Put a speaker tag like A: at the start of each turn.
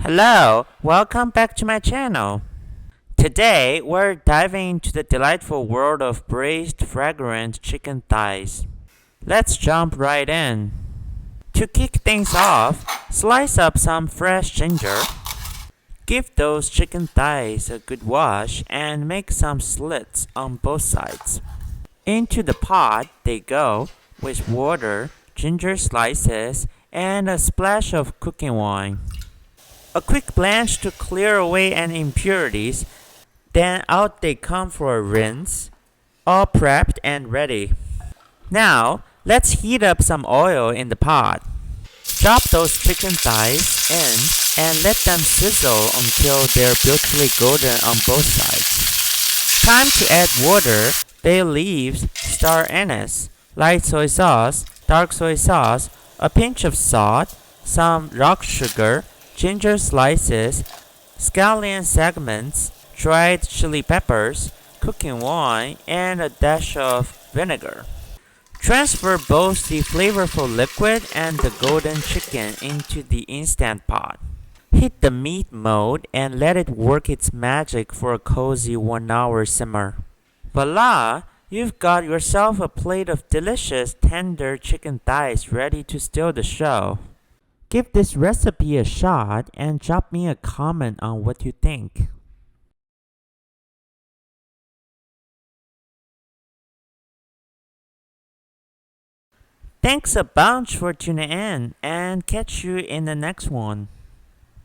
A: Hello, welcome back to my channel. Today, we're diving into the delightful world of braised fragrant chicken thighs. Let's jump right in. To kick things off, slice up some fresh ginger. Give those chicken thighs a good wash and make some slits on both sides. Into the pot they go with water, ginger slices, and a splash of cooking wine. A quick blanch to clear away any impurities, then out they come for a rinse, all prepped and ready. Now, let's heat up some oil in the pot. Drop those chicken thighs in and let them sizzle until they're beautifully golden on both sides. Time to add water, bay leaves, star anise, light soy sauce, dark soy sauce, a pinch of salt, some rock sugar, ginger slices, scallion segments, dried chili peppers, cooking wine, and a dash of vinegar. Transfer both the flavorful liquid and the golden chicken into the instant pot. Hit the meat mode and let it work its magic for a cozy 1-hour simmer. Voila! You've got yourself a plate of delicious, tender chicken thighs ready to steal the show. Give this recipe a shot and drop me a comment on what you think. Thanks a bunch for tuning in and catch you in the next one.